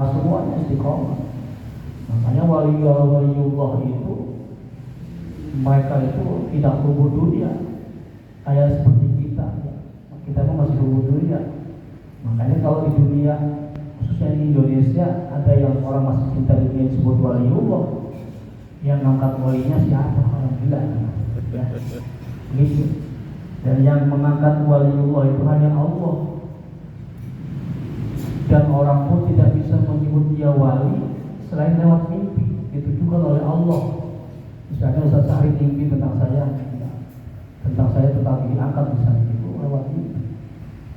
semuanya istiqomah. Makanya waliullah itu mereka itu tidak hubung dunia kayak seperti kita. Kita masih hubung dunia. Makanya kalau di dunia, khususnya di Indonesia, ada yang orang masih cinta dunia disebut waliullah. Yang ngangkat walinya siapa? Orang gila. Ya. Gitu. Dan yang mengangkat waliullah itu hanya Allah. Dan orang pun tidak bisa menyebut dia wali selain lewat mimpi, ditujukan oleh Allah. Misalnya Ustaz Sahri mimpi tentang saya tetapi diangkat misalnya itu lewat mimpi.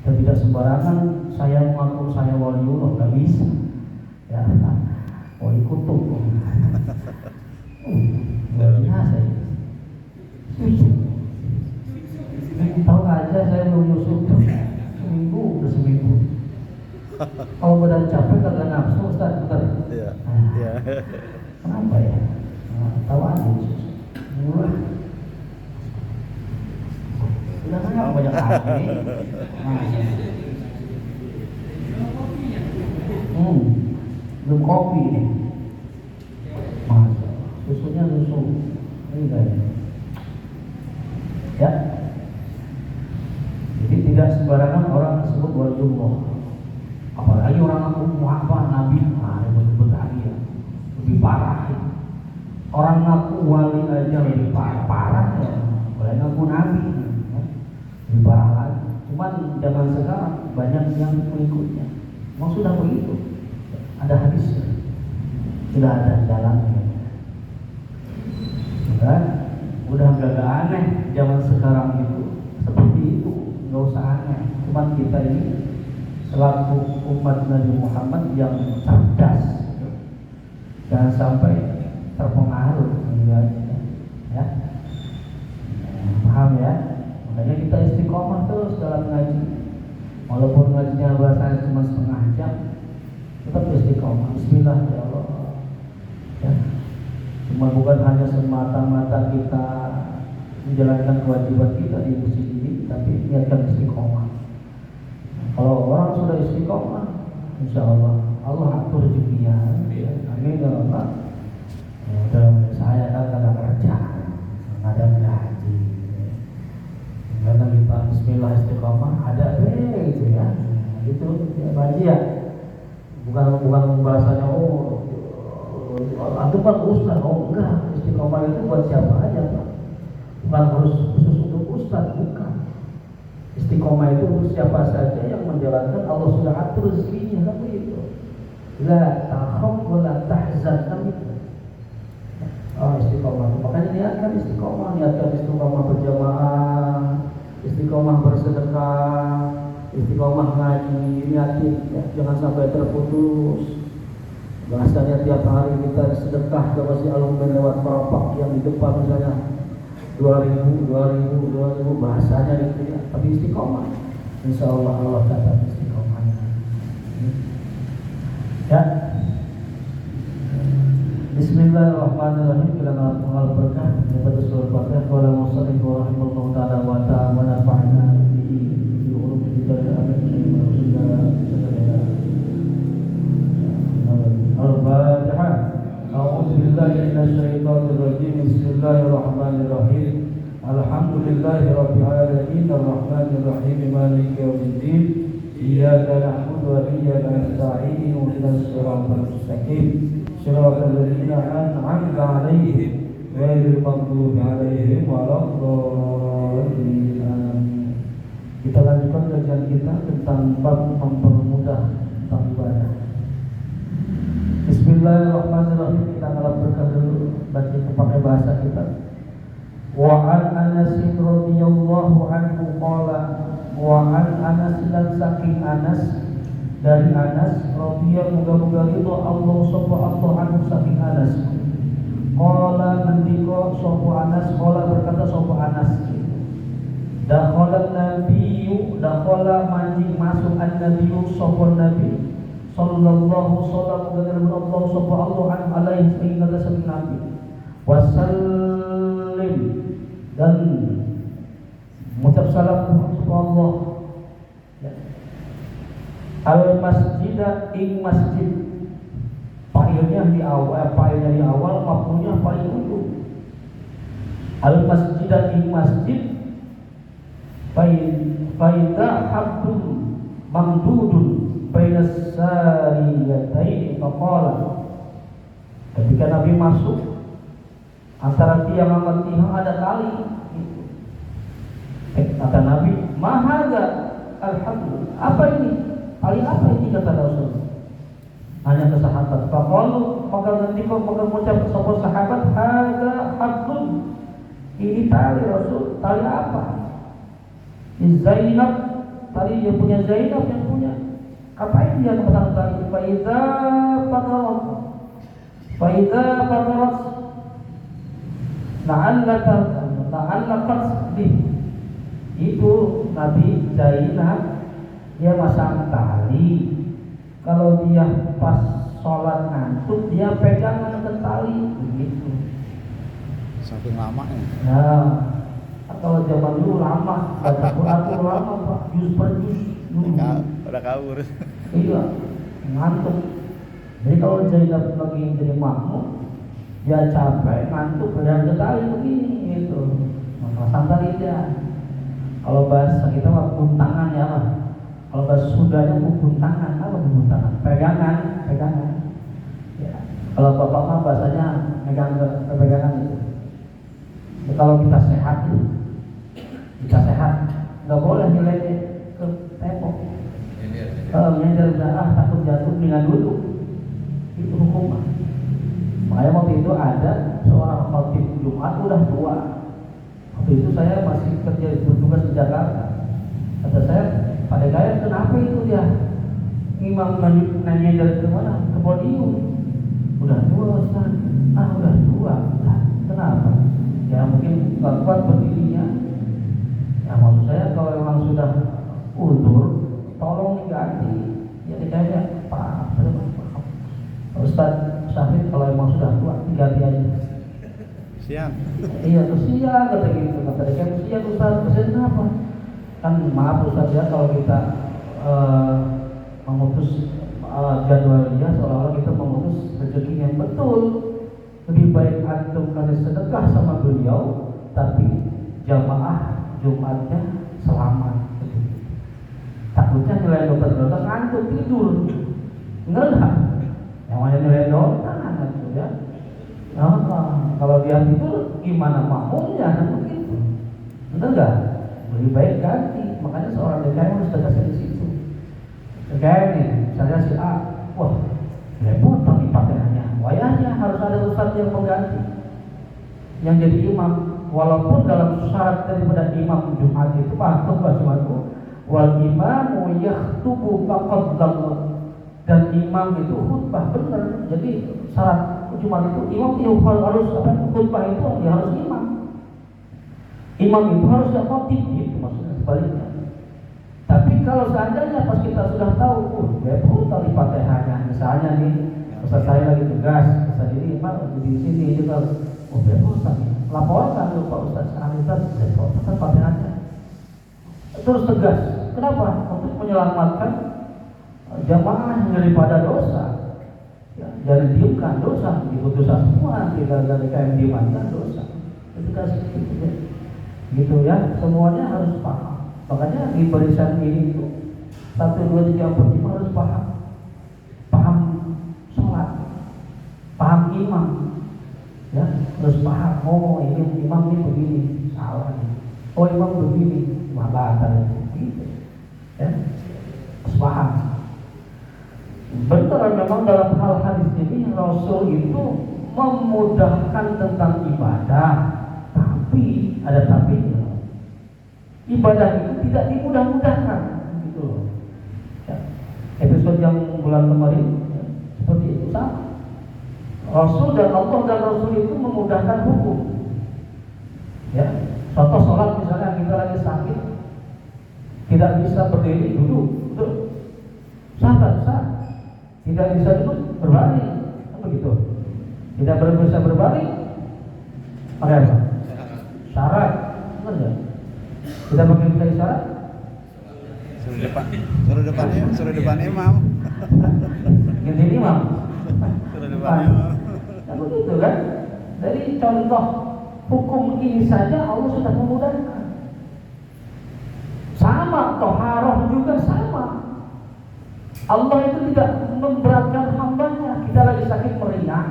Dan tidak sembarangan saya mengaku saya waliullah, nggak bisa. Ya, wali kutub. Luar biasa ya. Tahu aja saya belum nyusul seminggu. Kalau badan capek kagak nafsu Ustaz, betul? Iya. Kenapa ya? Tahu aja. Murah. Udah kan banyak kali. Belum kopi nih. Masa susunya susu. Ini kayaknya. Ya. Jadi tidak sembarangan orang tersebut waliullah. Apalagi orang ngaku Muhammad Nabi, betul-betul ya. Lebih parah ya. Orang ngaku wali aja lebih parah ya. Boleh ngaku Nabi ya. Lebih parah lagi. Cuman zaman sekarang banyak yang mengikutnya. Mau sudah begitu. Ada hadisnya. Sudah ada jalannya. Udah gak aneh zaman sekarang itu. Seperti itu, nggak usah aneh. Cuman kita ini selaku umat Nabi Muhammad yang cerdas, jangan sampai terpengaruh, ya. Paham ya? Makanya kita istiqomah terus dalam ngaji. Walaupun ngajinya bahasanya cuma setengah jam, tetap istiqomah. Bismillah ya Allah. Ya. Cuma bukan hanya semata-mata kita menjalankan kewajiban kita di masjid ini, tapi niatkan istiqomah. Kalau orang sudah istiqomah, insya Allah atur rezekinya. Amin ya Allah. Dalam saya kan ada kerja, ada gaji. Karena kita Bismillah istiqomah ada gitu ya. Gitu gaji ya. Bukan bahasanya itu kan ustaz. Enggak, istiqomah itu buat siapa aja Pak. Bukan harus khusus untuk ustaz, bukan. Istiqomah itu untuk siapa saja yang menjalankan Allah sudah atur rezekinya, kan begitu. La takhaf wa la tahzan, kan begitu. Istiqomah. Makanya niatkan istiqomah berjamaah, istiqomah bersedekah, istiqomah ngaji, niatin ya, jangan sampai terputus. Bahasanya tiap hari kita sedekah ke Masjid Al-Humain lewat perompak yang di depan misalnya 2000 bahasanya gitu ya. Tapi istiqomah, insya Allah Allah catat istiqomahnya. Ya. Bismillahirrahmanirrahim. Kita mengamal berkah daripada surah Al-Fatihah. Qala musannif rahimahullahu taala wa nafa'na bihi bi ulumi dzikr Al-Fatihah. A'udzu billahi minasy syaithanir rajim. Bismillahirrahmanirrahim. Alhamdulillahi rabbil alamin arrahmanir rahim maliki yaumiddin. Iyyaka na'budu wa iyyaka nasta'in ihdinas siratal mustaqim siratal ladzina an'amta 'alaihim ghairil maghdubi 'alaihim waladdallin. Kita lanjutkan kajian kita tentang bab mempermudah tentang ibadah. Bismillahirrahmanirrahim. Kita ngalap berkah dulu, baca pakai bahasa kita. Wa an Anas radhiyallahu anhu qala, wa an Anas lan saking Anas, dari Anas radhiyallahu muga-muga ridho Allah sapa Allah anhu saking Anas. Qala ngendika sapa Anas, qala berkata sapa Anas, dakhala nabiyyu, dakhala manjing masuk an-nabiyyu sapa nabi sallallahu alaihi Allah sapa Allah an alaihi sehingga saking nabi wasallim, dan mengucap salam kepada Allah ya. Al masjidah ing masjid berdirinya di awal, pailnya di awal, makmumnya paling ujung. Al masjid di masjid, faida habdun mamdudun bainas sariyataini faqala. Ketika Nabi masuk, antara tiang sama tiang ada tali. Kata Nabi, mahadza al-habdu. Apa ini? Tali apa ini, kata Rasul? Hanya ke sahabat. Faqalu, maka mengucap sebuah sahabat, hadza habdun. Ini tali Rasul. Tali apa? Zainab, tali dia punya, Zainab yang punya. Apa dia tentang tali? Faida padarat la'allakat bih. Itu Nabi Zainab dia masang tali. Kalau dia pas sholat ngantuk, dia pegangan ke tali begitu. Saking lama ya. Nah, kalau zaman dulu lama, baca Quran tuh lama Pak, juz per juz. Udah kabur. Iya, ngantuk. Jadi kalau Zainab lagi jadi makmum, dia capek, ngantuk, pegang ke tali begini gitu. Pasang tali dia. Kalau bahasa kita mah buntangan ya Pak. Kalau bahasa Sundanya buntangan, apa buntangan? Pegangan. Ya. Kalau bapak mah bahasanya pegangan itu. Ya, kalau kita sehat, nggak boleh nilai ke tembok. Nyender takut jatuh dengan duduk. Itu hukuman. Makanya waktu itu ada seorang khotib Jumat udah tua. Waktu itu saya masih kerja bertugas di Jakarta. Kata saya, pada gaya kenapa itu dia imam nanya dari kemana? Ke podium. Udah tua Ustaz. Udah tua. Kenapa? Ya mungkin nggak kuat berdirinya. Ya maksud saya kalau memang sudah undur, tolong diganti. Jadi kayak Pak Ustaz Syafid kalau memang sudah tua diganti aja. Siap. Iya tuh siap kata gitu. Kata dia siap Ustaz. Ustaz kenapa? Kan maaf Ustaz ya kalau kita memutus jadwal dia seolah-olah kita memutus rezeki yang betul. Lebih baik antum kasih sedekah sama beliau, tapi jamaah Jumatnya selamat. Takutnya nilai dokter ngantuk tidur, enggak. Yang mana nilai dokter ngantuk ya. Kalau dia tidur gimana makmumnya begitu, enggak. Lebih baik ganti. Makanya seorang DKM harus tegas di situ. DKM nih, misalnya si A, wah repot nih pakaiannya. Wayahnya harus ada ustaz yang mengganti, yang jadi imam. Walaupun dalam syarat daripada imam Jumat itu paham Jumatku, wal imamu yakhtubu faqad dan imam itu khutbah benar. Jadi syarat Jumat itu imam harus khutbah itu dia harus imam. Imam itu harus khotib gitu maksudnya sebaliknya. Tapi kalau seandainya pas kita sudah tahu, betul tali Fatihahnya, misalnya nih, Ustaz saya lagi tugas, Ustaz ini imam di sini itu kalau betul tadi laporkan dulu Pak Ustaz, betul Fatihahnya. Terus tegas, kenapa? Untuk menyelamatkan jamaah daripada dosa. Ya, jangan diamkan dosa, ikut dosa semua, tidak ada kayak diamkan dosa. Ketika gitu ya. Gitu ya, semuanya harus paham. Makanya di barisan ini itu 1, 2, 3, 4, 5 harus paham. Paham sholat, paham imam, ya harus paham. Oh ini imam ini begini, salah nih. Oh imam begini, malah gitu. Ya, harus paham. Betul memang dalam hal hadis ini Rasul itu memudahkan tentang ibadah, tapi ada tapinya. Ibadah itu tidak dimudah-mudahkan, gitu loh. Ya. Episode yang bulan kemarin ya, seperti itu sama. Rasul dan Allah dan Rasul itu memudahkan hukum. Ya, contoh sholat misalnya kita lagi sakit, tidak bisa berdiri duduk, sah. Tidak bisa duduk berbaring, apa gitu? Tidak bisa berbaring, pakai apa? Syarat, benar nggak? Kita pakai bisa isyarat? Suruh depan imam. Ganti imam. makan. Nah, begitu kan? Dari contoh hukum ini saja Allah sudah memudahkan. Sama, toharoh juga sama. Allah itu tidak memberatkan hambanya. Kita lagi sakit meriang,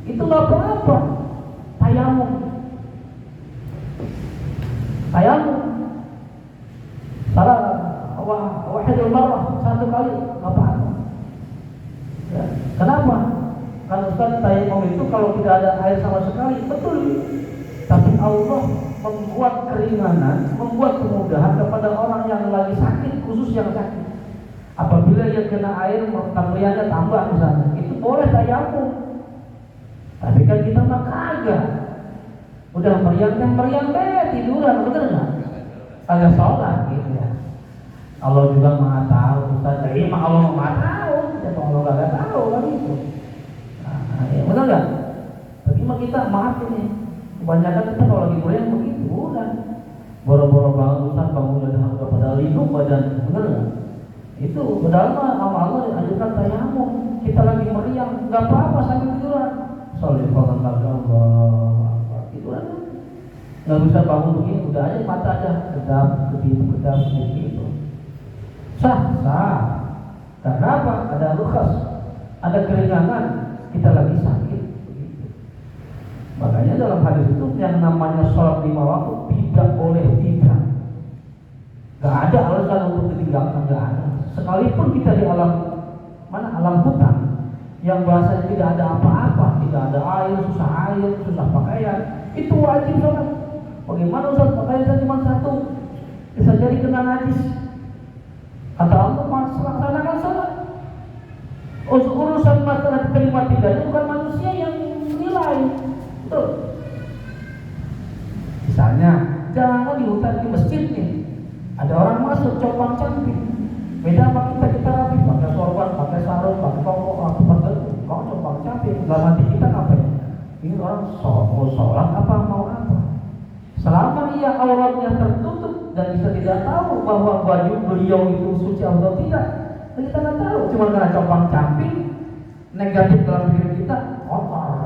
itu nggak apa-apa. Tayamum, salah wahidul marrah, satu kali nggak apa-apa. Ya. Kenapa? Karena Ustaz, tayamum itu kalau tidak ada air sama sekali, betul. Tapi Allah membuat keringanan, membuat kemudahan kepada orang yang lagi sakit, khusus yang sakit. Apabila yang kena air, meriangnya tambah misalnya, itu boleh tayamum. Tapi kan kita mah kagak. Udah meriang tiduran, bener nggak? Kagak sholat gitu ya. Allah juga maha tahu, Ustaz. Tapi Allah maha tahu, ya Allah kagak tahu kan itu. Nah, ya, bener nggak? Tapi mah kita maaf ini. Kebanyakan kita kalau lagi meriang begitu, udah boro-boro bangun Ustaz, bangun udah pada lindung badan, bener nggak? Itu padahal mah sama Allah dianjurkan tayamum. Kita lagi meriang, nggak apa-apa sambil tiduran. Sholifatan Allah, tiduran. Nggak bisa bangun begini, udah aja mata aja kedap begitu. Sah. Karena apa? Ada rukhas, ada keringanan. Kita lagi sakit. Makanya dalam hadis itu yang namanya sholat 5 waktu tidak boleh tidak. Gak ada alasan untuk ditinggalkan, gak ada. Sekalipun kita di alam hutan yang bahasanya tidak ada apa-apa, tidak ada air, susah pakaian, itu wajib sholat. Bagaimana Ustaz, pakaian saya cuma satu, bisa jadi kena najis. Kata Allah, laksanakan sholat. Urusan masalah terima tidak itu bukan manusia yang menilai. Tuh. Misalnya, jangan di hutan di masjid nih, ada orang masuk compang camping. Beda sama kita rapi, pakai sorban, pakai sarung, pakai koko, pakai kau compang camping. Dalam hati kita ngapain? Ini orang mau sholat apa mau apa? Selama ia auratnya tertutup dan kita tidak tahu bahwa baju beliau itu suci atau tidak, kita nggak tahu. Cuma karena compang camping negatif dalam diri kita, kotor.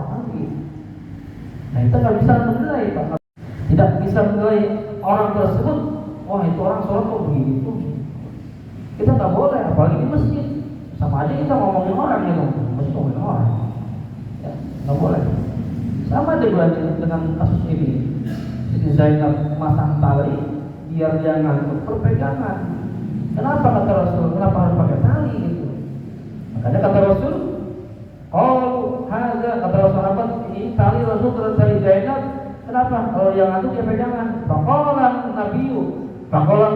Nah itu nggak bisa menilai, Pak. Tidak bisa menilai orang tersebut. Wah itu orang sholat kok begitu. Kita nggak boleh, apalagi di masjid. Sama aja kita ngomongin orang gitu. Masjid ngomongin orang. Ya, nggak boleh. Sama dengan kasus ini. Siti Zainab masang tali biar jangan berpegangan. Kenapa kata Rasul? Kenapa harus pakai tali gitu? Makanya kata Rasul, kata Rasul sahabat, ini tali Rasul terus dari Zainab. Kenapa? Kalau yang itu dia pegangan. Faqala Nabiyu, faqala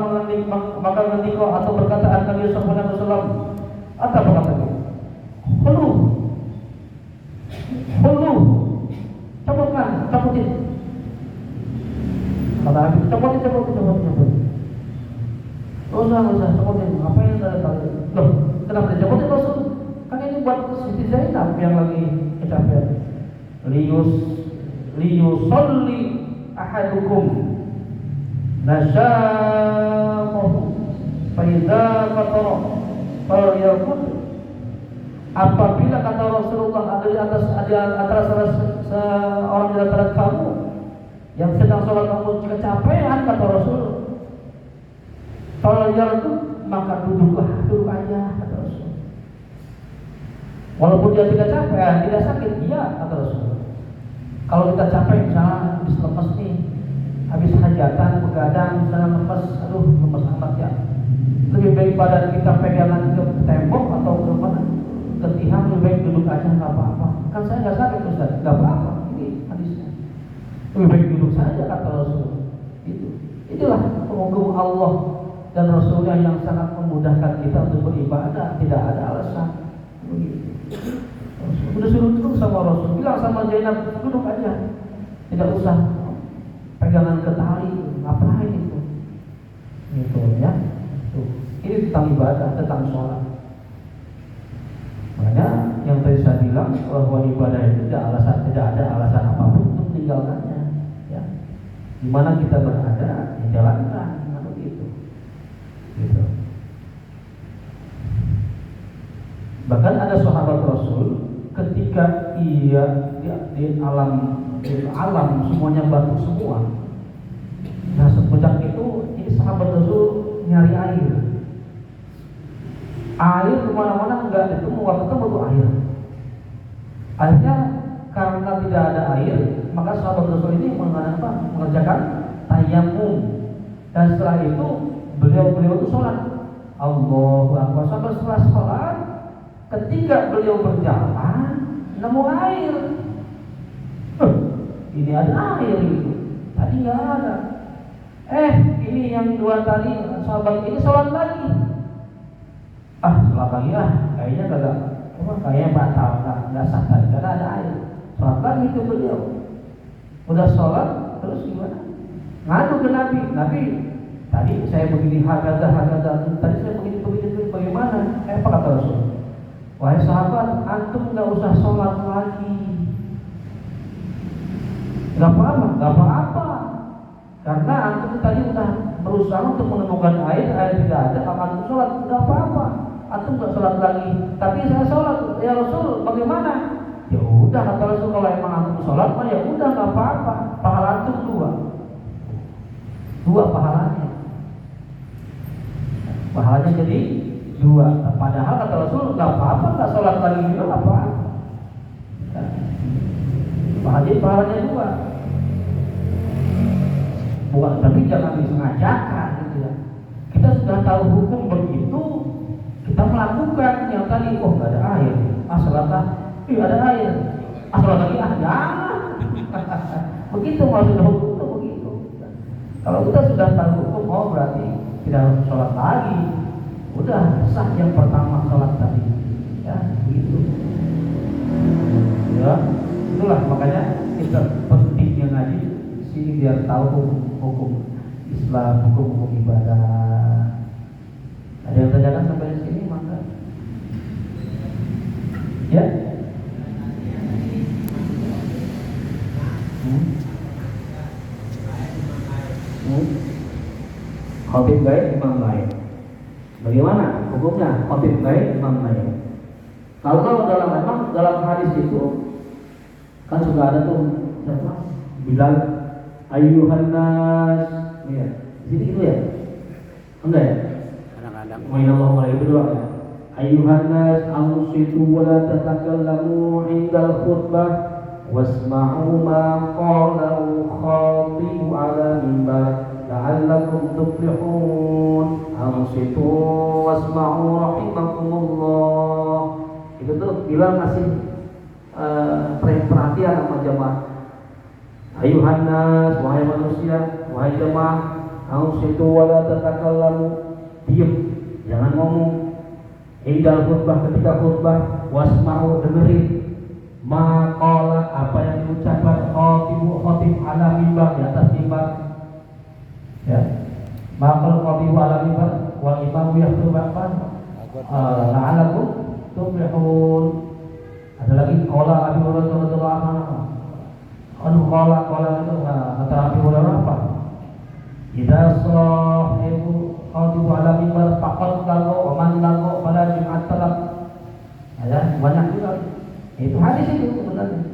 maka ngendiko atau perkataan Nabi sallallahu alaihi wasallam. Apa perkataan? Hulu. Cabutin. Kata Nabi, cabutin. Usah, cabutin. Apa yang ada tali? Loh, kenapa dicabutin Rasul? Kan ini buat Siti Zainab yang lagi kecapean. Liyusolli ahadukum nasyamahu faidha qatara falyarkud. Apabila kata Rasulullah ada antara seorang di antara kamu yang sedang sholat kamu kecapean, kata Rasul, falyarkud, maka duduk aja, kata Rasul. Walaupun dia tidak capek, tidak sakit, iya, kata Rasul. Kalau kita capek, misalnya habis lemes nih, habis hajatan, begadang, misalnya lemes amat ya. Lebih baik badan kita pegangan ke tembok atau ke mana, ke tiang, lebih baik duduk aja, nggak apa-apa. Kan saya nggak sakit Ustaz, nggak apa-apa. Ini hadisnya. Lebih baik duduk saja, kata Rasul. Itulah hukum Allah dan Rasulnya yang sangat memudahkan kita untuk beribadah, tidak ada alasan. Begitu. Udah suruh duduk sama Rasul, bilang sama Zainab, duduk aja, tidak usah pegangan ke tali, ngapain itu? Gitu ya. Tuh. Ini tentang ibadah, tentang sholat. Makanya yang tadi saya bilang bahwa ibadah itu tidak ada alasan apapun untuk meninggalkannya. Ya. Di mana kita berada, dijalankan, begitu. Gitu. Bahkan ada sahabat Rasul ketika ketika di alam semuanya batu semua. Nah semenjak itu ini sahabat Rasul nyari air. Air kemana-mana nggak ketemu, waktu ketemu tuh air. Akhirnya karena tidak ada air, maka sahabat Rasul ini mengerjakan tayamum. Dan setelah itu beliau itu sholat. Allahu Akbar. Sampai setelah sholat, ketika beliau berjalan nemu air. Ini ada air itu. Tadi nggak ada. Ini yang dua tadi sahabat ini sholat lagi. Sholat lagi kayaknya kayaknya batal, nggak sah tadi karena ada air. Sholat lagi itu beliau. Udah sholat terus gimana? Ngadu ke Nabi. Nabi, tadi saya begini hagadah. Tadi saya begini bagaimana? Apa kata Rasul? Wahai sahabat, antum nggak usah sholat lagi. Nggak apa-apa. Karena antum tadi udah berusaha untuk menemukan air tidak ada, antum sholat, nggak apa-apa. Antum nggak sholat lagi. Tapi saya sholat, ya Rasul, bagaimana? Ya udah kata Rasul, kalau emang antum sholat, ya udah nggak apa-apa. Pahala antum dua pahalanya. Pahalanya jadi 2. Padahal kata Rasul nggak apa-apa, nggak sholat lagi juga nggak apa-apa. Pahalanya 2. Bukan, tapi jangan disengajakan gitu ya. Kita sudah tahu hukum begitu, kita melakukan yang tadi, nggak ada air, sholat ada air, sholat lagi jangan. Begitu maksud hukum itu begitu. Kalau kita sudah tahu hukum, berarti tidak harus sholat lagi. Udah sah yang pertama sholat tadi, ya begitu. Ya, itulah makanya kita pentingnya ngaji sini biar tahu hukum Islam, hukum ibadah. Ada yang tanyakan sampai di sini maka? Ya. Khotib baik, imam baik. Bagaimana hukumnya khotib baik, imam baik? Kalau dalam hadis itu kan sudah ada tuh Bilal ayyuhan nas, ya. Di sini gitu ya? Enggak ya? Kadang-kadang. Allah mulai berdoa ya. Ayyuhan nas ansitu wa la tatakallamu 'indal khutbah wasma'u ma qala khatib 'ala mimbar la'allakum tuflihun. Ansitu wasma'u rahimakumullah. Itu tuh Bilal masih perhatian sama jamaah. Ayuhan nas, wahai manusia, wahai jemaah, ansitu wala tatakallamu, diam, jangan ngomong. Indal khutbah, ketika khutbah, wasma'u, dengerin. Maqala, apa yang diucapkan khotib ala mimbar, di atas mimbar. Ya. Maqal khotib ala mimbar, wal imamu yakhutub la'alakum tuflihun. Ada lagi qala Abi Hurairah radhiyallahu anhu. Qala itu kata Abi Hurairah apa? Idza sahibu khatibu ala mimbar faqad lagu wa man lagu pada Jumat talab. Ada banyak juga. Itu hadis itu sebenarnya.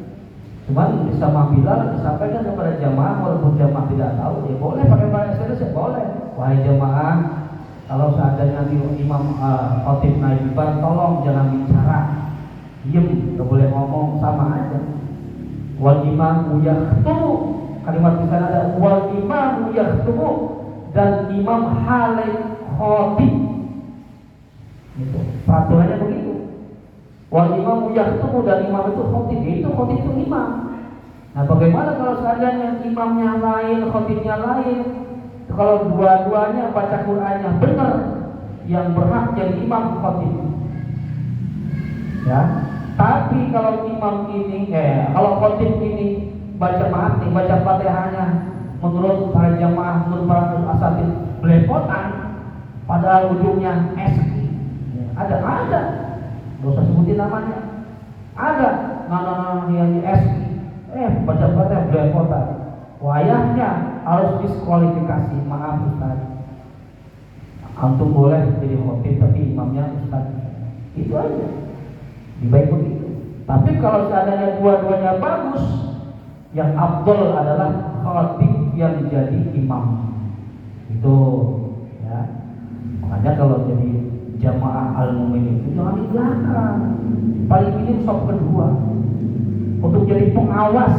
Cuman bisa Bilal disampaikan kepada jamaah, walaupun jamaah tidak tahu, ya boleh pakai bahasa Indonesia, boleh. Wahai jamaah, kalau seandainya nanti imam khatib naik mimbar, tolong jangan bicara, diam, nggak boleh ngomong, sama aja. Wal imam yakhtubu, kalimat di sana ada wal imam yakhtubu, dan imam halal khatib. Itu peraturannya begitu. Wal imam yakhtubu, dan imam itu khatib, itu imam. Nah, bagaimana kalau seandainya imamnya lain, khatibnya lain? Kalau dua-duanya baca Qur'annya benar, yang berhak jadi imam khatib. Ya. Tapi kalau imam ini, kalau khatib ini baca Fatihahnya menurut para jamaah, menurut para asatid belepotan, pada ujungnya SI. Ada, nggak usah sebutin namanya. Ada, yang SI. Baca Fatihah belepotan. Wayahnya harus diskualifikasi. Maaf Ustaz, antum boleh jadi khatib tapi imamnya Ustaz. Itu aja. Baik begitu. Tapi kalau seandainya dua-duanya bagus, yang afdol adalah khatib yang jadi imam. Itu ya. Makanya kalau jadi jamaah al-mu'min itu jangan di belakang. Paling minim sop kedua. Untuk jadi pengawas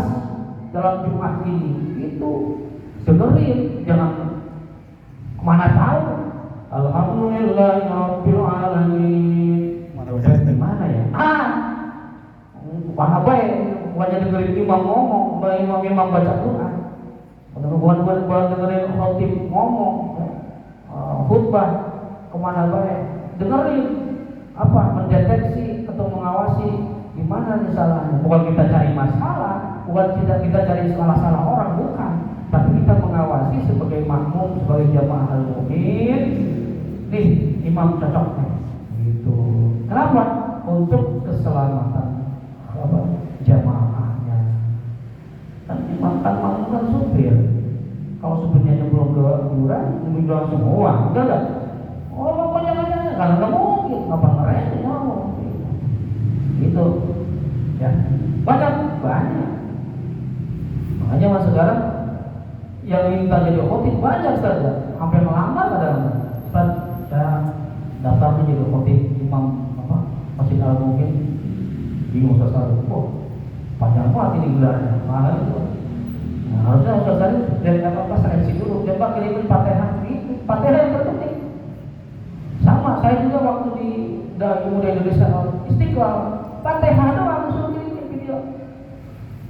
dalam Jumat ini itu dengerin, jangan kemana tahu. Alhamdulillahirabbil alamin. Dosen di mana ya? Wah baik, bukannya dengerin imam ngomong, imam baca Quran. Bukan dengerin khatib ngomong, khutbah kemana baik, dengerin apa, mendeteksi atau mengawasi di mana nih salahnya. Bukan kita cari masalah, bukan kita cari salah-salah orang, bukan. Tapi kita mengawasi sebagai makmum, sebagai jamaah al-mu'min. Nih imam cocok nih, gitu. Kenapa? Untuk keselamatan apa? Jamaahnya. Kan imam kan supir. Kalau supirnya nyemplung ke jurang, nyemplung semua, enggak? Oh, jangan, karena nggak mungkin, apa ngerem mau? Gitu, ya. Banyak. Makanya mas sekarang yang minta jadi khotib banyak saja, hampir melamar kadang. Ustaz, saya daftar menjadi khotib imam apa Masjid Al-Mu'min di Musa Saru. Panjang banget ini gelarnya, mahal itu. Nah, harusnya Ustaz Saru dari apa seleksi dulu, coba kirimin Fatihah itu, Fatihah yang terpenting. Sama, saya juga waktu di Dai Muda Indonesia Istiqlal, Fatihah doang suruh kirimin video.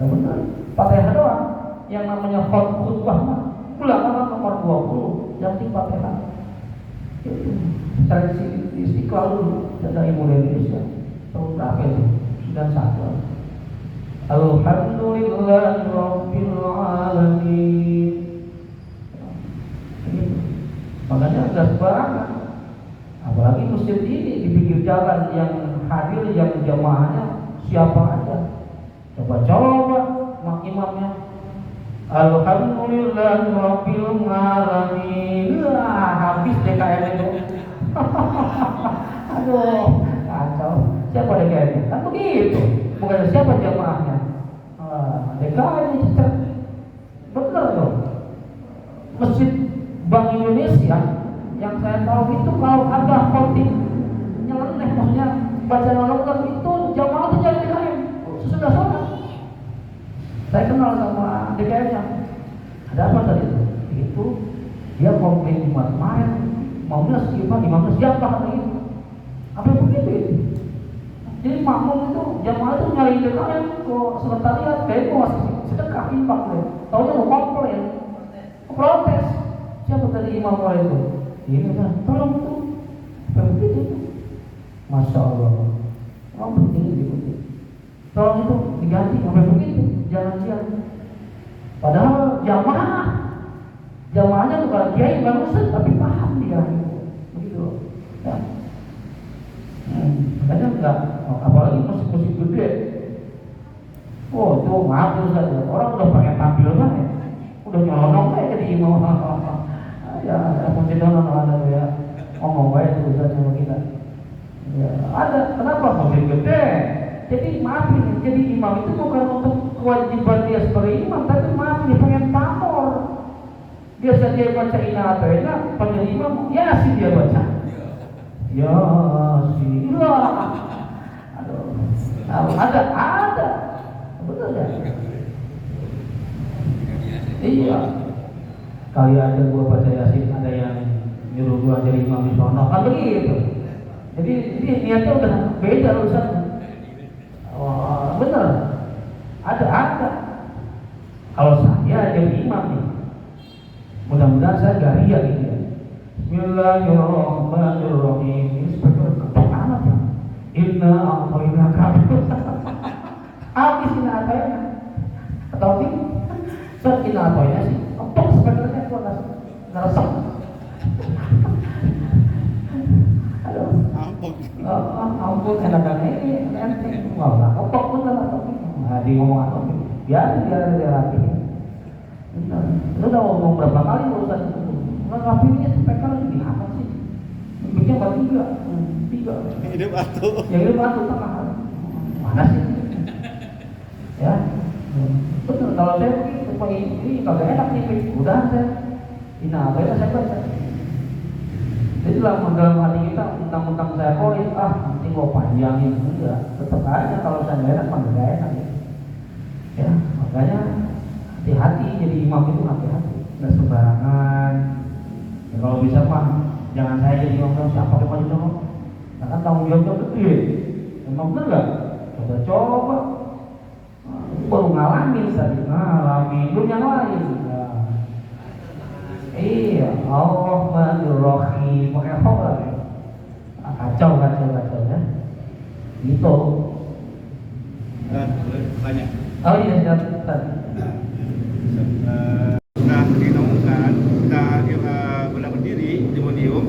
Nah benar, Fatihah doang. Yang namanya khutbah mah ulangan nomor 20 yang di Fatihah. Saya di Istiqlal dulu, Dai Muda Indonesia. Tahun berapa itu? 91. Alhamdulillahirabbil alamin. Makanya enggak sembarangan. Apalagi masjid ini di pinggir jalan, yang hadir yang jamaahnya siapa aja. Coba mak imamnya Alhamdulillahirabbil alamin. Habis DKM itu. Aduh, kacau. Siapa DKM-nya? Kan begitu. Bukan siapa jamaahnya. DKM-nya cecek. Benar loh. Masjid Bank Indonesia yang saya tahu itu kalau ada khotib nyeleneh, maksudnya baca al-Quran itu jamaah itu jadi DKM sesudah sholat. Saya kenal sama DKM-nya. Ada apa tadi itu? Itu dia komplain Jumat kemarin, imamnya siapa kata itu? Apa begitu itu? Jadi makmum itu jamaah itu nyari DKM kok sekretariat kayak mau sedekah infak deh. Taunya mau komplain, protes. Siapa tadi imam itu? Ini kan, tolong tuh, begitu itu, masya Allah, orang penting diikuti. Tolong itu diganti, sampai begitu, jangan. Padahal jamaahnya bukan kiai, bukan ustaz, tapi paham dia, begitu, ya. Makanya enggak, apalagi musik gede. Oh, itu ngabur saja. Orang udah pengen tampil banget, udah nyolong kayak jadi imam. Ya, mungkin ada ya ngomong baik itu Ustaz sama kita. Ya, ada. Kenapa? Musik gede. Jadi maafin, jadi imam itu bukan untuk kewajiban dia sebagai imam, tapi maaf dia pengen pamor. Biasa dia baca ina atau enak, panggil imam, ya sih dia baca. Ya sih. Aduh. Ada. Betul ya? Iya. Kali ada gua baca Yasin, ada yang nyuruh gua jadi imam di sono, kan begitu. Jadi niatnya udah beda urusannya. Oh, bener. Ada. Kalau saya jadi imam nih, mudah-mudahan saya gak ria gitu ya. Bismillahirrahmanirrahim. Ini seperti ketok amat ya. Inna a'tayna kabir. Habis inna a'tayna. Atau ini Ustaz inna a'tayna sih. Ketok sebenarnya gua ngerasuk. Aduh. Ampun enak-enak ini enteng. Enggak ketok bener atau ini. Nah, di ngomong atau ini. Biar dia rapi. Lu udah ngomong berapa kali urusan itu? Nggak rapinya speaker ini apa sih? Bikin apa tiga? Hidup atuh. Ya hidup atuh tengah. Mana sih? kalau saya begitu, Pak, ini kagak enak nih, udah saya ini apa ya saya baca. Jadi dalam hati kita, mentang-mentang saya koin, nanti gua panjangin, enggak, tetap aja kalau saya nggak enak, mah nggak enak ya. Ya, makanya hati-hati, jadi imam itu hati-hati, nggak sembarangan. Ya, kalau bisa mah jangan saya jadi imam, siapa yang maju dong? Nah, kan tanggung jawabnya gede. Emang bener nggak? Coba. Baru ngalamin tadi, belum yang lain. Nah, iya, Allahumma pakai apa lagi? Kacau ya. Gitu. Banyak. Oh iya, tadi. Sudah dinaungkan, sudah benar berdiri di podium,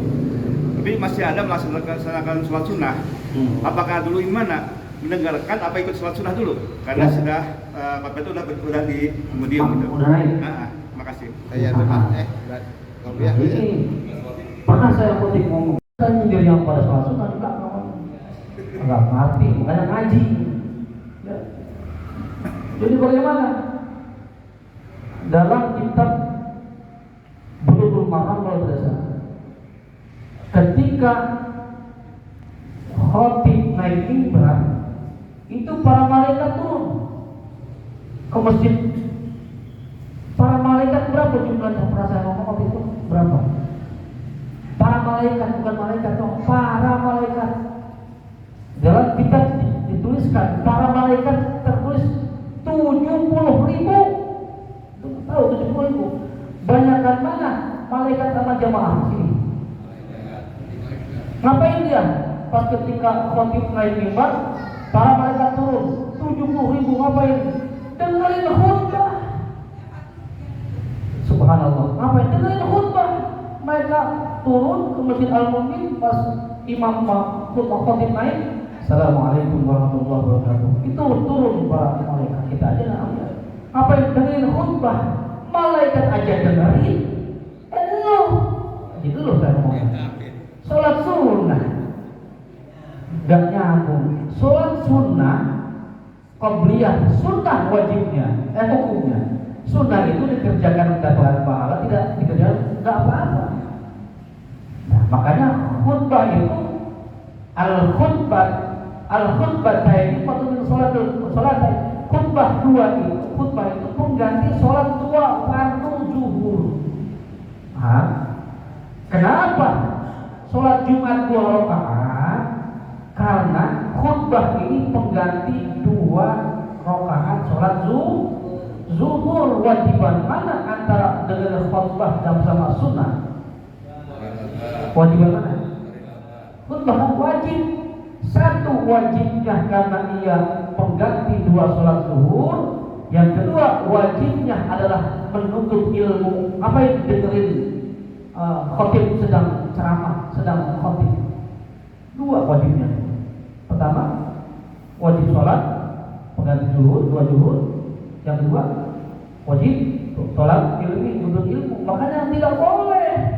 tapi masih ada melaksanakan sholat sunnah. Apakah dulu gimana? Mendengarkan apa ikut sholat sunnah dulu? Karena sudah Bapak itu udah di podium gitu. Udah naik. Makasih. Saya benar. Kalau ya. Ini pernah saya khotib ngomong, saya nyindir yang pada sholat sunnah enggak ngerti, makanya ngaji. Ya. Jadi bagaimana? Dalam kitab Bulughul Maram kalau tidak salah, ketika khotib naik mimbar, itu para malaikat turun ke masjid. Para malaikat berapa jumlahnya? Pernah saya ngomong waktu itu berapa? Para malaikat, bukan malaikat dong, para malaikat. Dalam kitab dituliskan para malaikat tertulis 70.000. Tahu 70.000? Banyakkan mana malaikat sama jamaah sini? Ngapain dia? Pas ketika khotib naik mimbar, para malaikat turun 70.000, ngapain? Dengerin khutbah. Subhanallah, ngapain? Dengerin khutbah. Mereka turun ke Masjid Al-Mu'min pas imam khutbah naik. Assalamualaikum warahmatullahi wabarakatuh. Itu turun para malaikat, kita aja namanya. Ngapain? Dengerin khutbah. Malaikat aja dengerin. Lu gitu loh saya ngomong. Sholat sunnah gak nyambung. Sholat sunnah qabliyah, sunnah wajibnya, hukumnya. Sunnah itu dikerjakan mendapatkan pahala, tidak dikerjakan nggak apa-apa. Nah, makanya khutbah itu al-khutbah ini patut sholat. Khutbah itu mengganti sholat dua fardu zuhur. Kenapa sholat Jumat 2 rakaat? Karena khutbah ini pengganti 2 rakaat sholat zuhur. Wajiban mana antara dengan khutbah dan sama sunnah? Wajiban mana? Khutbah wajib. Satu wajibnya karena ia pengganti 2 sholat zuhur. Yang kedua wajibnya adalah menuntut ilmu. Apa yang dengerin khotib sedang ceramah, sedang khotib. 2 wajibnya. Pertama wajib sholat pengganti zuhur, 2 zuhur. Yang kedua wajib sholat ilmi, menuntut ilmu. Makanya tidak boleh.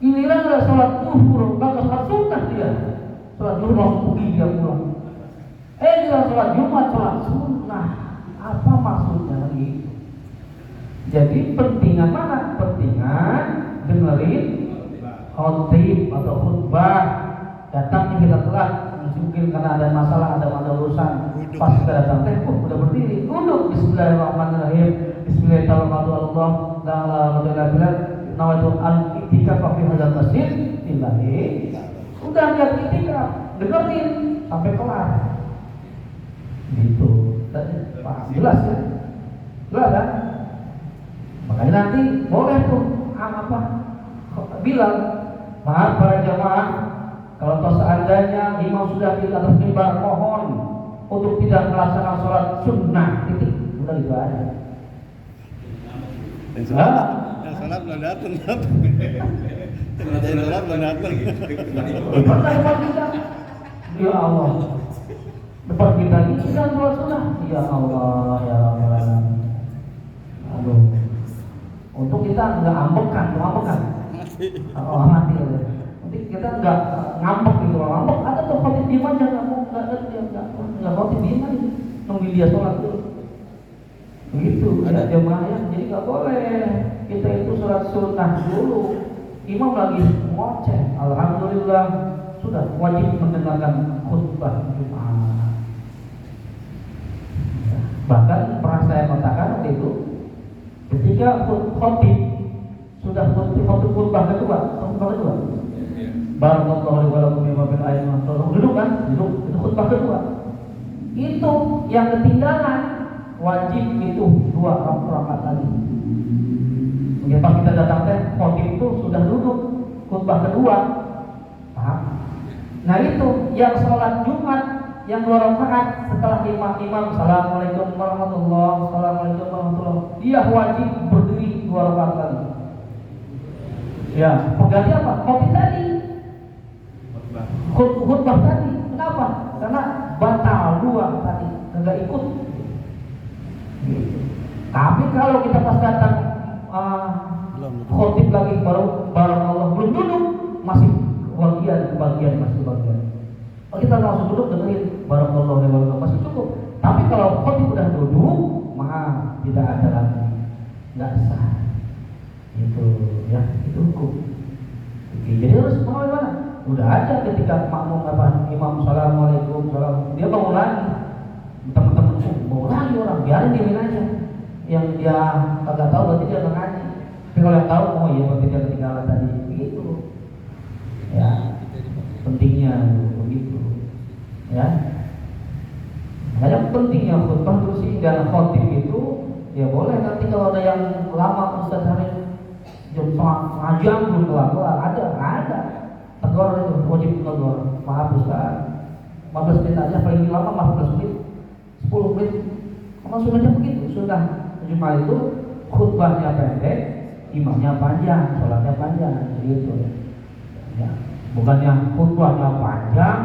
Inilah adalah sholat zuhur, maka sholat sunnah dia. Sholat zuhur langsung pergi dia pulang. Dia sholat Jumat, sholat sunnah. Apa maksudnya gitu? Jadi pentingan mana? Pentingan dengerin khotib atau khutbah. Datang kita telat, mungkin karena ada masalah, ada urusan. Pas kita datang, udah berdiri, duduk. Bismillahirrahmanirrahim. Bismillahirrahmanirrahim. Nawaitu al-i'tikaf fi hadzal masjid lillahi. Udah lihat i'tikaf, dengerin sampai kelar. Gitu. Jelas ya? Jelas kan? Makanya nanti boleh tuh bilang, maaf para jamaah, kalau toh seandainya imam sudah di atas mimbar, mohon untuk tidak melaksanakan sholat sunnah. Udah gitu aja. Sholat belum datang. Sholat belum datang. Pernah depan kita, ya Allah, depan kita ini sudah sholat sunnah. Ya Allah, ya Allah. Aduh, untuk kita nggak ambekan. Mati. Nanti kita nggak ngambek gitu, ngambek. Ada tuh khotib diem aja, nggak khotib diem aja. nunggu dia sholat dulu. Begitu ya jemaah ya. Jadi nggak boleh kita itu sholat sunnah dulu. Imam lagi ngoceh. Alhamdulillah sudah wajib mendengarkan khutbah Jumat. Bahkan pernah saya katakan waktu itu, ketika khotib sudah khutbah kedua, Barakallahu wa lakum bima fil ayati duduk kan, duduk itu khutbah kedua. Itu yang ketinggalan wajib itu 2 rakaat lagi. Mungkin pas kita datang teh khotib itu sudah duduk khutbah kedua. Paham? Nah itu yang sholat Jumat yang 2 rakaat setelah imam Assalamualaikum warahmatullahi wabarakatuh, dia wajib berdiri 2 rakaat lagi. Ya, pengganti apa? Khotib tadi. Khutbah tadi. Kenapa? Karena batal 2 tadi, enggak ikut. Tapi kalau kita pas datang khotib lagi baru Allah belum duduk, masih kebagian. Kalau kita langsung duduk dengerin barakallahu wabarakatuh masih cukup. Tapi kalau khotib udah duduk, maaf tidak ada lagi, nggak sah. Itu ya, itu hukum. Oke, jadi harus mau mana? Udah aja ketika makmum imam assalamualaikum salam, dia bangun lagi, teman-teman bangun lagi orang, biarin dia aja. Yang dia kagak tahu berarti dia nggak ngaji. Tapi kalau yang tahu, oh iya berarti dia ketinggalan tadi, begitu. Ya, pentingnya begitu. Ya, makanya pentingnya khutbah terus dan khotib itu ya boleh nanti kalau ada yang lama Ustaz Harif jam setengah jam belum kelar ada tegur itu wajib tegur, maaf Ustaz 15 menit aja paling lama 15 menit 10 menit memang sunnahnya begitu. Sunnah Jumat itu khutbahnya pendek, imamnya panjang, sholatnya panjang gitu ya. Bukannya khutbahnya panjang,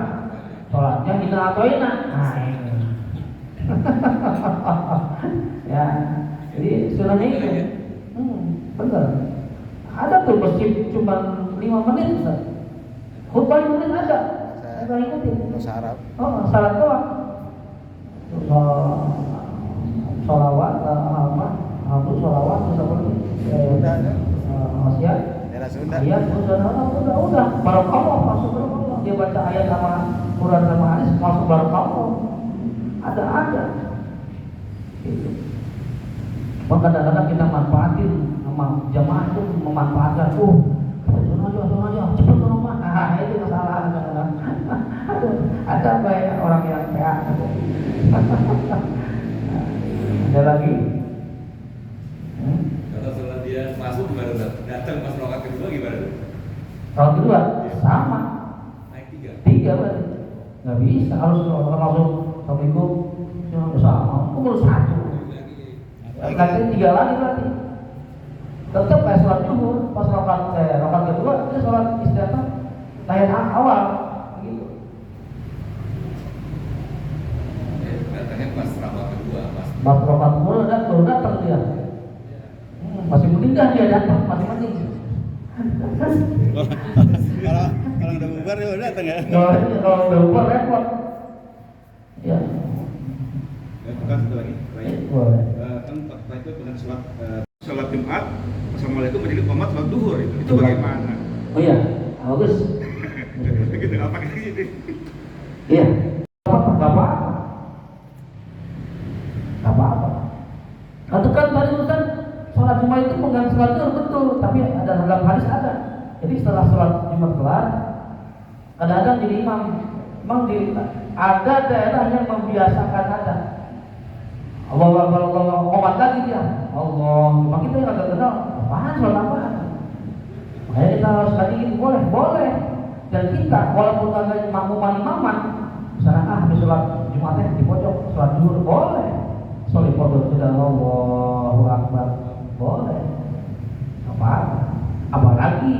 sholatnya hina atau hina. Nah ini ya, jadi sunnahnya itu bener. Ada tuh masjid cuma 5 menit Ustaz. Khutbah 5 menit ada. Saya nggak ikutin. Syarat. Oh, syarat doang. Sholawat, sholawat, terus apa lagi? Wasiat. Ayat, udah. Barakallah, masuk barakallah. Dia baca ayat sama Quran sama hadis, masuk barakallah. Ada. Gitu. Kadang-kadang kita manfaatin sama jamaah itu memanfaatkan, turun aja, cepet turun mah. Nah, itu masalah kadang-kadang. Ada banyak orang yang PA. Ada lagi? Kalau setelah dia masuk gimana? Datang pas rakaat kedua gimana? Rakaat kedua sama. Naik 3 berarti. Nggak bisa, harus langsung Assalamualaikum. Sama. Baru 1. Nanti 3 lagi berarti. Tetap kayak sholat zuhur, pas rakaat kedua dia sholat istirahat tahiyat awal gitu. Datangnya pas rakaat kedua, Pas rakaat kedua baru datang dia. Masih mending dah dia datang, masih mending. Kalau udah bubar ya udah datang ya. Kalau udah bubar repot. Ya. Bukan satu lagi. Boleh. Kan Pak itu dengan sholat Jumat, Assalamualaikum menjadi qomat sholat duhur itu bagaimana? Oh iya, bagus. Gitu, apa kayak gitu? Iya. Gak apa-apa. Itu kan tadi Ustaz, sholat Jumat itu mengganti sholat duhur betul, tapi ada dalam hadis ada. Jadi setelah sholat Jumat kelar, kadang-kadang jadi imam. Memang ada daerah yang membiasakan ada. Allah qomat lagi dia. Allah, memang kita nggak kenal apaan sholat apaan. Makanya kita harus kaji boleh. Dan kita walaupun ada makmuman imaman, misalnya habis sholat Jumatnya di pojok sholat zuhur boleh. Sholat pojok sudah Allahu Akbar boleh. Apalagi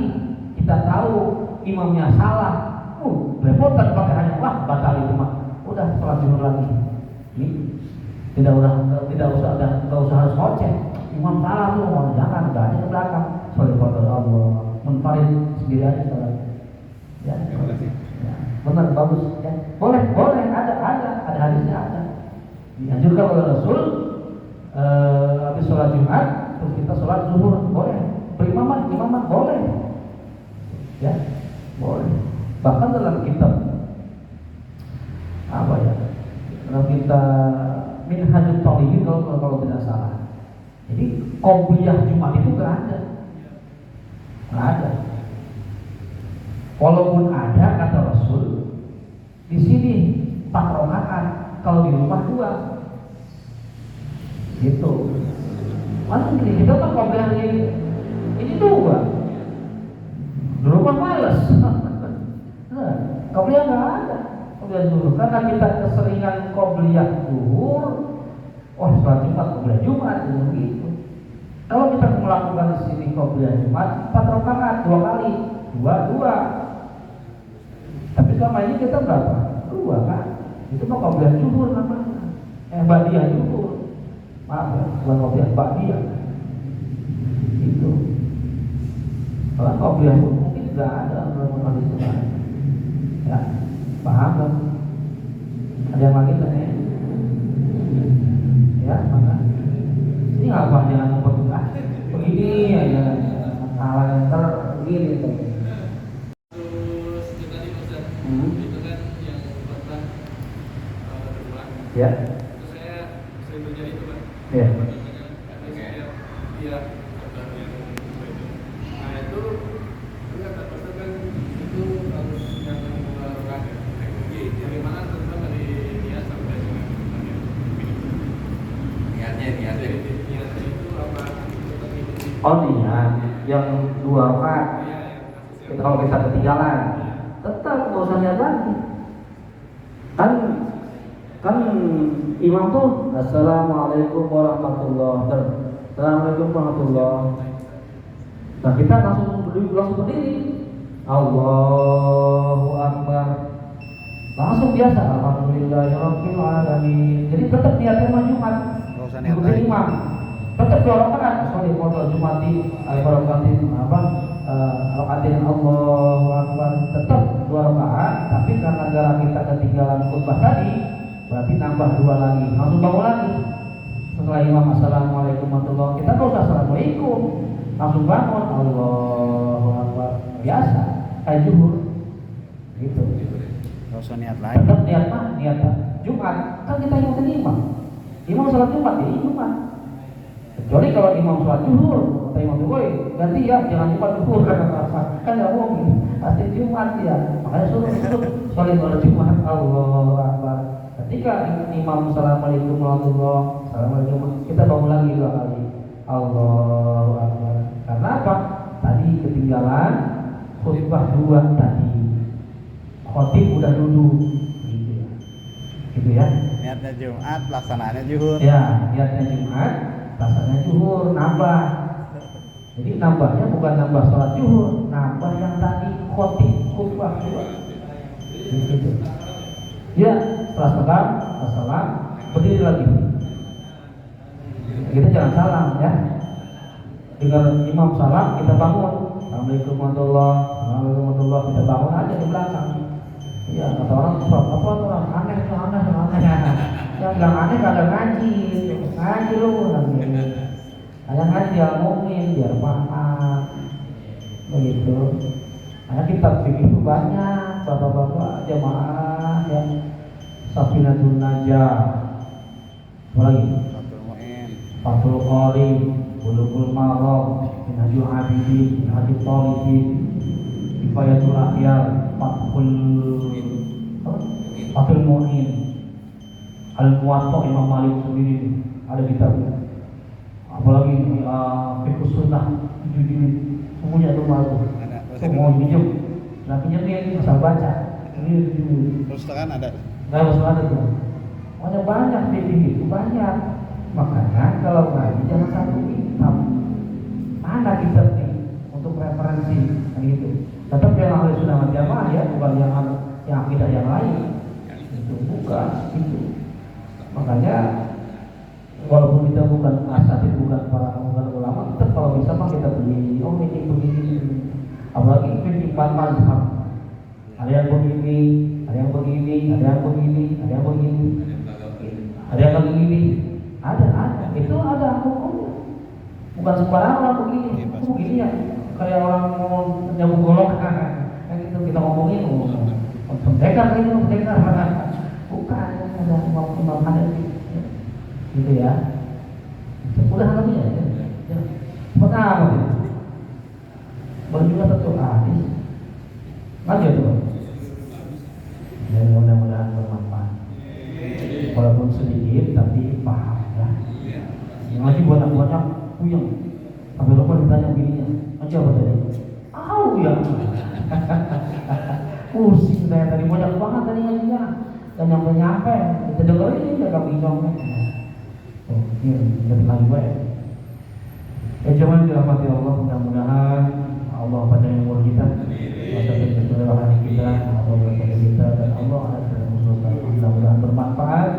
kita tahu imamnya salah, repotan pakai hanya batal itu mah. Udah sholat zuhur lagi. Tidak usah harus ngoceh. Imam salah tuh, jangan udah aja ke belakang. Sholat pada Allah, munfarid sendiri aja sholat. Ya, benar bagus. Ya, boleh ada hadisnya ada. Dianjurkan oleh Rasul habis sholat Jumat terus kita sholat zuhur boleh, berimaman boleh, ya boleh. Bahkan dalam kitab apa ya, dalam kitab Minhajul Talibin kalau tidak salah, jadi qobliyah Jumat itu nggak ada. Walaupun ada kata Rasul di sini 4 rakaat, kalau di rumah 2 gitu. Masa gini, kita kan qobliyah ini 2 di rumah males. Nah, qobliyah nggak ada, qobliyah zuhur karena kita keseringan qobliyah zuhur. Oh, sholat Jumat qobliyah Jumat begitu. Kalau kita melakukan di sini qobliyah Jumat 4 rakaat 2 kali 2. Tapi selama ini kita berapa? 2 kan? Itu mah qobliyah zuhur namanya. Ba'diyah zuhur. Maaf ya, bukan qobliyah, ba'diyah. Itu. Kalau qobliyah mungkin nggak ada dalam hadis itu. Ya, paham kan? Ada yang lagi tanya? Ya, mana? Ini apa jangan mempermudah? Begini aja, salah yang begini tuh. Ya. Terus saya sering belajar itu Pak. Ya. Dia kata yang itu. Nah itu kata pastor kan itu harus yang mengeluarkan teknologi. Bagaimana tentang dari niat sampai niatnya itu apa? Oh niat yang 2 rakaat. Kalau kita ketinggalan, tetap nggak usah niat lagi. Kan imam tuh Assalamualaikum warahmatullahi wabarakatuh. Assalamualaikum warahmatullahi. Nah kita langsung berdiri. Allahu Akbar. Langsung biasa. Alhamdulillahirabbil alamin. Jadi tetap niatnya mah Jumat. Ikutin imam. Tetap 2 rakaat. Sorry, kalau Jumat di rakatin rakatin Allahu Akbar. Tetap 2 rakaat. Tapi karena gara kita ketinggalan khutbah tadi, berarti nambah 2 lagi, langsung bangun lagi. Setelah imam Assalamualaikum warahmatullahi, kita nggak usah Assalamualaikum, langsung bangun Allahu Akbar, biasa kayak zuhur gitu. Nggak usah niat lagi. Tetap niat Jumat, kan kita ikutin imam sholat Jumat ya Jumat. Kecuali kalau imam sholat zuhur, kata imam zuhur, ganti ya jangan Jumat zuhur kan nggak mungkin, pasti Jumat ya. Makanya suruh sholat Jumat Allahu Akbar. Ketika imam Assalamualaikum warahmatullahi wabarakatuh, kita bangun lagi 2 kali Allahu Akbar. Karena apa? Tadi ketinggalan khutbah 2 tadi. Khotib udah duduk gitu ya. Niatnya Jumat, pelaksanaannya zuhur. Ya, niatnya Jumat, pelaksanaannya zuhur, nambah. Jadi nambahnya bukan nambah sholat zuhur, nambah yang tadi khotib khutbah 2 gitu. Ya, setelah salam, berdiri lagi. Kita jangan salam ya. Tinggal imam salam, kita bangun. Assalamualaikum warahmatullahi, kita bangun aja di belakang. Iya, kata orang aneh. Yang bilang aneh kagak ngaji lu lagi. Kayak ngaji dia ngomongin biar paham. Begitu. Karena kitab fikih itu banyak, bapak-bapak jamaah yang Safinatul Najah, apa lagi? Fathul Qorib, Bulughul Maram, Minhajul Abidin, Minhajul Talibin, Kifayatul Akhyar, Fathul Mu'in, Al-Muwatta Imam Malik sendiri ada kitabnya. Apalagi Fiqh Sunnah 7 jilid, semuanya itu bagus. Semua minjem, nah pinjamnya ini asal baca. Ini Pustakaan ada. nggak harus ada tuh. Makanya banyak fikih itu banyak. Makanya kalau ngaji jangan satu kitab. Mana kitab nih untuk referensi kan gitu. Tetap yang ahli sunnah wal jamaah ya, bukan yang akidah yang lain. Itu bukan itu. Makanya walaupun kita bukan asatid, bukan para ulama, tetap kalau bisa mah kita begini. Oh ini begini. Apalagi fikih mazhab. Ada yang begini, ada yang begini, ada yang begini, ada yang begini. Ada yang lagi gini, ada, itu ada hukumnya. Bukan sembarang orang begini, itu begini ya. Kayak orang mau nyambung golok, kan itu kita ngomongin, pendekar ini, pendekar, bukan, ada imam ada gitu ya. Udah namanya ya. Pertama ya. Baru juga satu hadis. Maju tuh. Dan mudah-mudahan bermanfaat. Walaupun sedikit tapi paham ya. Yang lagi banyak-banyak puyeng. Sampai lupa ditanya begini. Maju apa tadi? Ya. Pusing saya tadi banyak banget tadi ngajinya. Dan nyampe-nyampe. Kita dengerin ini agak bingung. Ini lebih lagi baik. Jangan dirahmati Allah, mudah-mudahan Allah panjang umur kita, masa keseluruhan kita, Allah berkati kita, dan Allah akan mengusulkan mudah-mudahan bermanfaat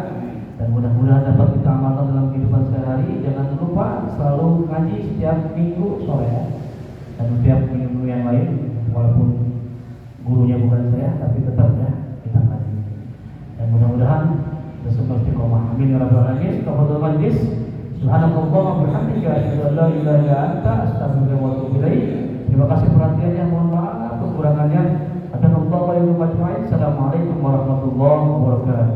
dan mudah-mudahan dapat kita amalkan dalam kehidupan sehari-hari. Jangan lupa selalu ngaji setiap minggu sore ya, dan setiap minggu yang lain, walaupun gurunya bukan saya, tapi tetap ya kita ngaji. Dan mudah-mudahan kita semua istiqomah. Amin ya rabbal alamin. Tafadhol majlis. Subhanallah wa bihamdika asyhadu an la ilaha illa anta astaghfiruka wa atubu ilaik. Terima kasih perhatiannya, mohon maaf kekurangannya. Assalamualaikum warahmatullahi wabarakatuh. Assalamualaikum warahmatullahi wabarakatuh.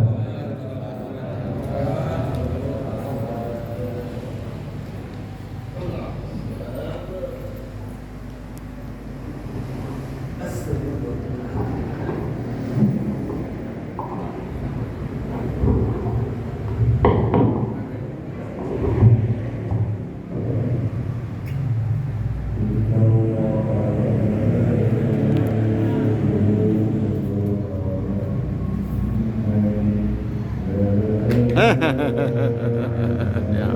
Ya.